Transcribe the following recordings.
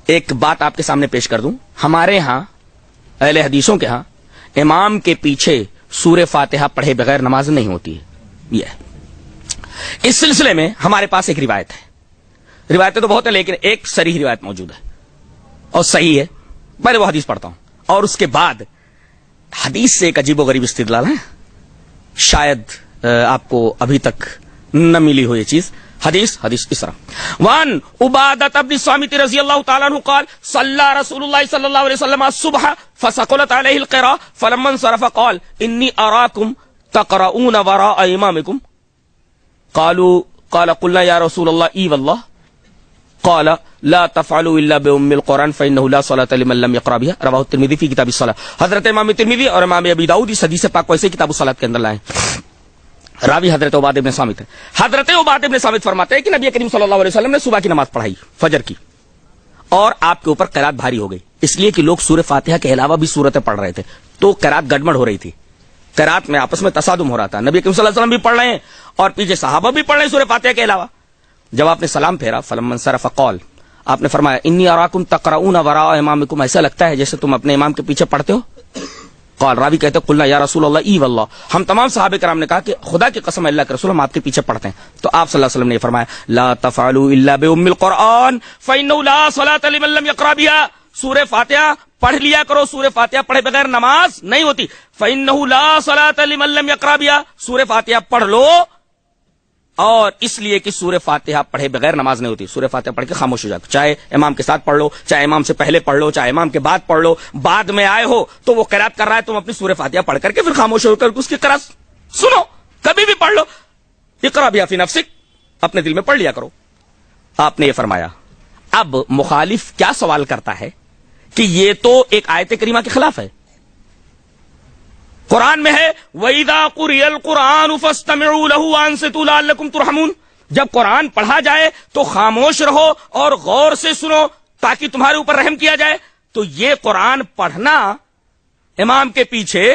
ایک بات آپ کے سامنے پیش کر دوں. ہمارے ہاں اہل حدیثوں کے ہاں امام کے پیچھے سورہ فاتحہ پڑھے بغیر نماز نہیں ہوتی ہے. یہ اس سلسلے میں ہمارے پاس ایک روایت ہے. روایتیں تو بہت ہیں لیکن ایک صریح روایت موجود ہے اور صحیح ہے. پہلے وہ حدیث پڑھتا ہوں اور اس کے بعد حدیث سے ایک عجیب و غریب استدلال ہے, شاید آپ کو ابھی تک نہ ملی ہو یہ چیز. حدیث اس طرح, وان عبادۃ بن الصامت رضی اللہ تعالی عنہ قال صلی رسول اللہ صلی اللہ علیہ وسلم الصبح فثقلت علیہ القراء فلما انصرف قال انی اراکم تقرؤون وراء امامکم قال قلنا یا رسول اللہ ای واللہ قال لا تفعلوا الا بام القرآن فانه لا صلاة لمن لم يقرأ بها رواه الترمذی فی کتاب الصلاۃ. حضرت امام ترمذی اور امام ابی داؤد اس حدیث پاک کو ایسے کتاب الصلاۃ کے اندر لائے. راوی حضرت عبادہ بن صامت ہے. حضرت عبادہ بن صامت فرماتے ہیں کہ نبی کریم صلی اللہ علیہ وسلم نے صبح کی نماز پڑھائی, فجر کی, اور آپ کے اوپر قرات بھاری ہو گئی, اس لیے کہ لوگ سورہ فاتحہ کے علاوہ بھی سورتیں پڑھ رہے تھے تو قرات گڑبڑ ہو رہی تھی, قرات میں آپس میں تصادم ہو رہا تھا. نبی کریم صلی اللہ علیہ وسلم بھی پڑھ رہے ہیں اور پیچھے صحابہ بھی پڑھ رہے ہیں سورہ فاتحہ کے علاوہ. جب آپ نے سلام پھیرا فلما انصرف قال, آپ نے فرمایا انی اراکم تقرؤون وراء امامکم, ایسا لگتا ہے جیسے تم اپنے امام کے پیچھے پڑھتے ہو. قال, راوی کہتے ہیں قلنا یا رسول اللہ ای واللہ, ہم تمام صحابہ کرام نے کہا کہ خدا کی قسم اللہ کے رسول ہم آپ کے پیچھے پڑھتے ہیں. تو آپ صلی اللہ علیہ وسلم نے فرمایا لا تفعلوا الا بام القرآن فانه لا صلاة لمن لم يقرأ بها, سورہ فاتحہ پڑھ لیا کرو, سورہ فاتحہ پڑھے بغیر نماز نہیں ہوتی. فانه لا صلاة لمن لم يقرأ بها, سورہ فاتحہ پڑھ لو, اور اس لیے کہ سورہ فاتحہ پڑھے بغیر نماز نہیں ہوتی. سورہ فاتحہ پڑھ کے خاموش ہو جاؤ, چاہے امام کے ساتھ پڑھ لو, چاہے امام سے پہلے پڑھ لو, چاہے امام کے بعد پڑھ لو. بعد میں آئے ہو تو وہ قرات کر رہا ہے, تم اپنی سورہ فاتحہ پڑھ کر کے پھر خاموش ہو کر اس کی قرات سنو, کبھی بھی پڑھ لو. اقرا بها فی نفسک, اپنے دل میں پڑھ لیا کرو. آپ نے یہ فرمایا. اب مخالف کیا سوال کرتا ہے کہ یہ تو ایک آیت کریمہ کے خلاف ہے. قرآن میں ہے وَإِذَا قُرِئَ الْقُرْآنُ فَاسْتَمِعُوا لَهُ وَأَنصِتُوا لَعَلَّكُمْ تُرْحَمُونَ, جب قرآن پڑھا جائے تو خاموش رہو اور غور سے سنو تاکہ تمہارے اوپر رحم کیا جائے. تو یہ قرآن پڑھنا امام کے پیچھے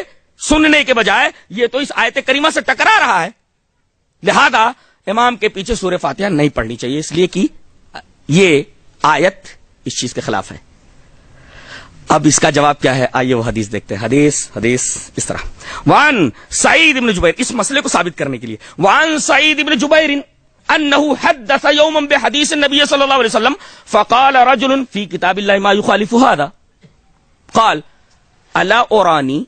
سننے کے بجائے یہ تو اس آیت کریمہ سے ٹکرا رہا ہے. لہذا امام کے پیچھے سورہ فاتحہ نہیں پڑھنی چاہیے, اس لیے کہ یہ آیت اس چیز کے خلاف ہے. اب اس کا جواب کیا ہے, آئیے وہ حدیث دیکھتے ہیں. حدیث اس طرح, وان سعید بن جبیر, اس مسئلے کو ثابت کرنے کے لیے, وان سعید بن جبیر انه حدث يوما بحديث النبي صلى الله عليه وسلم فقال رجل في كتاب الله ما يخالف هذا قال الا اراني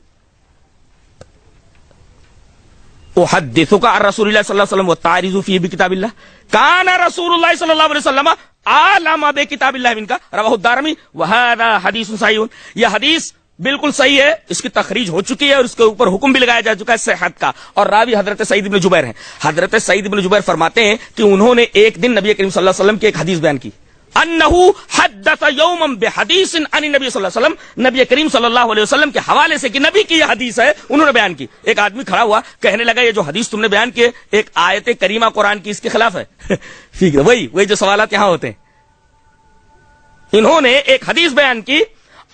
احدثك عن رسول الله صلى الله عليه وسلم والتعرض فيه بكتاب الله كان رسول الله صلى الله عليه وسلم عالم بكتاب الله منك رواه الدارمي وهذا حديث صحيح. یہ حدیث بالکل صحیح ہے, اس کی تخریج ہو چکی ہے اور اس کے اوپر حکم بھی لگایا جا چکا ہے صحت کا, اور راوی حضرت سعید بن جبیر ہیں. حضرت سعید بن جبیر فرماتے ہیں کہ انہوں نے ایک دن نبی کریم صلی اللہ علیہ وسلم کی ایک حدیث بیان کی, انہو حدث یوما بحدیث عن نبی صلی اللہ علیہ وسلم, نبی کریم صلی اللہ علیہ وسلم کے حوالے سے کہ نبی کی یہ حدیث ہے انہوں نے بیان کی. ایک آدمی کھڑا ہوا کہنے لگا یہ جو حدیث تم نے بیان کی ایک آیت کریمہ قرآن کی اس کے خلاف ہے. وہی جو سوالات یہاں ہوتے ہیں. انہوں نے ایک حدیث بیان کی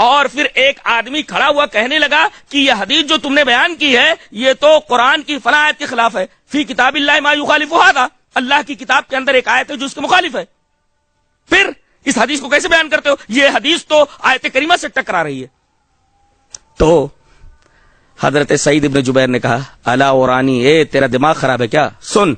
اور پھر ایک آدمی کھڑا ہوا کہنے لگا کہ یہ حدیث جو تم نے بیان کی ہے یہ تو قرآن کی فلاں آیت کے خلاف ہے. فی کتاب اللہ ما یخالف ھذا, اللہ کی کتاب کے اندر ایک آیت ہے جو اس کے مخالف ہے. پھر اس حدیث کو کیسے بیان کرتے ہو, یہ حدیث تو آیت کریمہ سے ٹکرا رہی ہے. تو حضرت سعید ابن جبیر نے کہا الا اورانی, اے تیرا دماغ خراب ہے کیا, سن,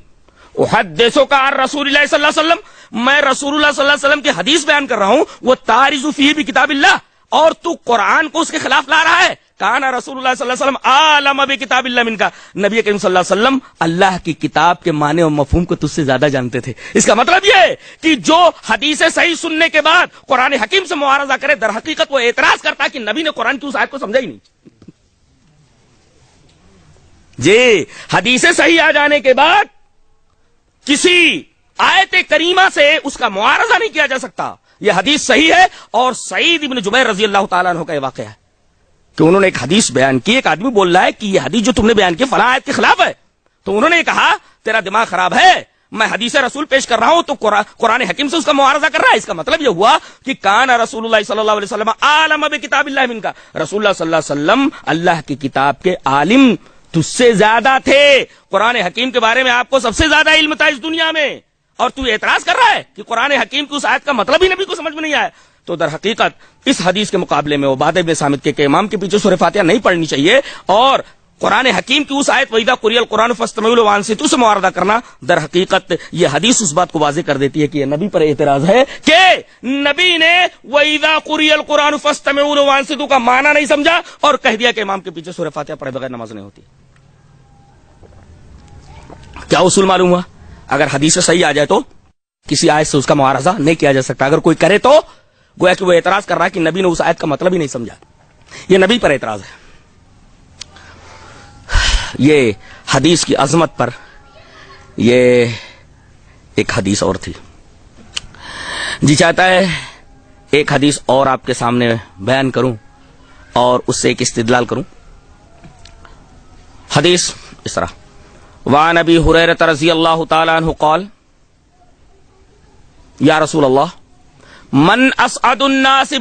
احدثک عن رسول اللہ صلی اللہ علیہ وسلم, میں رسول اللہ صلی اللہ علیہ وسلم کی حدیث بیان کر رہا ہوں, وہ تعرض فیہ بکتاب اللہ, اور تو قرآن کو اس کے خلاف لا رہا ہے. کان رسول اللہ صلی اللہ علیہ وسلم عالم بکتاب اللہ منکا, نبی کریم صلی اللہ علیہ وسلم اللہ کی کتاب کے معنی اور مفہوم کو تجھ سے زیادہ جانتے تھے. اس کا مطلب یہ ہے کہ جو حدیث صحیح سننے کے بعد قرآن حکیم سے معارضہ کرے در حقیقت وہ اعتراض کرتا ہے کہ نبی نے قرآن کی اس آیت کو سمجھا ہی نہیں. جی, حدیث صحیح آ جانے کے بعد کسی آیت کریمہ سے اس کا معارضہ نہیں کیا جا سکتا. یہ حدیث صحیح ہے, اور سعید ابن جبیر رضی اللہ تعالیٰ عنہ کا یہ واقعہ ہے کہ انہوں نے ایک حدیث بیان کی, ایک آدمی بول رہا ہے کہ یہ حدیث جو تم نے بیان کی فلاں آیت کے خلاف ہے. تو انہوں نے کہا تیرا دماغ خراب ہے, میں حدیث رسول پیش کر رہا ہوں تو قرآن حکیم سے اس کا معارضہ کر رہا ہے. اس کا مطلب یہ ہوا کہ کان رسول اللہ صلی اللہ علیہ وسلم عالم بکتاب اللہ منکا, رسول اللہ صلی اللہ علیہ وسلم اللہ کی کتاب کے عالم تجھ سے زیادہ تھے. قرآن حکیم کے بارے میں آپ کو سب سے زیادہ علم تھا اس دنیا میں, اور تو اعتراض کر رہا ہے کہ قرآن حکیم کی اس آیت کا مطلب ہی نبی کو سمجھ میں نہیں آیا. تو در حقیقت اس حدیث کے مقابلے میں عبادہ بن صامت کے کہ امام کے پیچھے سورہ فاتحہ نہیں پڑھنی چاہیے اور قرآن حکیم کی اس آیت وَإِذَا قُرِئَ الْقُرْآنُ فَاسْتَمِعُوا لَهُ وَأَنصِتُوا سے معارضہ کرنا در حقیقت یہ حدیث اس بات کو واضح کر دیتی ہے کہ یہ نبی پر اعتراض ہے کہ نبی نے وَإِذَا قُرِئَ الْقُرْآنُ فَاسْتَمِعُوا لَهُ وَأَنصِتُوا کا معنی نہیں سمجھا اور کہہ دیا کہ امام کے پیچھے سورہ فاتحہ پڑھے بغیر نماز نہیں ہوتی. کیا اصول معلوم ہوا؟ اگر حدیث صحیح آ جائے تو کسی آیت سے اس کا معارضہ نہیں کیا جا سکتا. اگر کوئی کرے تو گویا کہ وہ اعتراض کر رہا ہے کہ نبی نے اس آیت کا مطلب ہی نہیں سمجھا. یہ نبی پر اعتراض ہے. یہ حدیث کی عظمت پر یہ ایک حدیث اور تھی. جی چاہتا ہے ایک حدیث اور آپ کے سامنے بیان کروں اور اس سے ایک استدلال کروں. حدیث اس طرح وعن ابی ہریرہ رضی اللہ تعالی عنہ قال یا رسول اللہ من اسعد الناس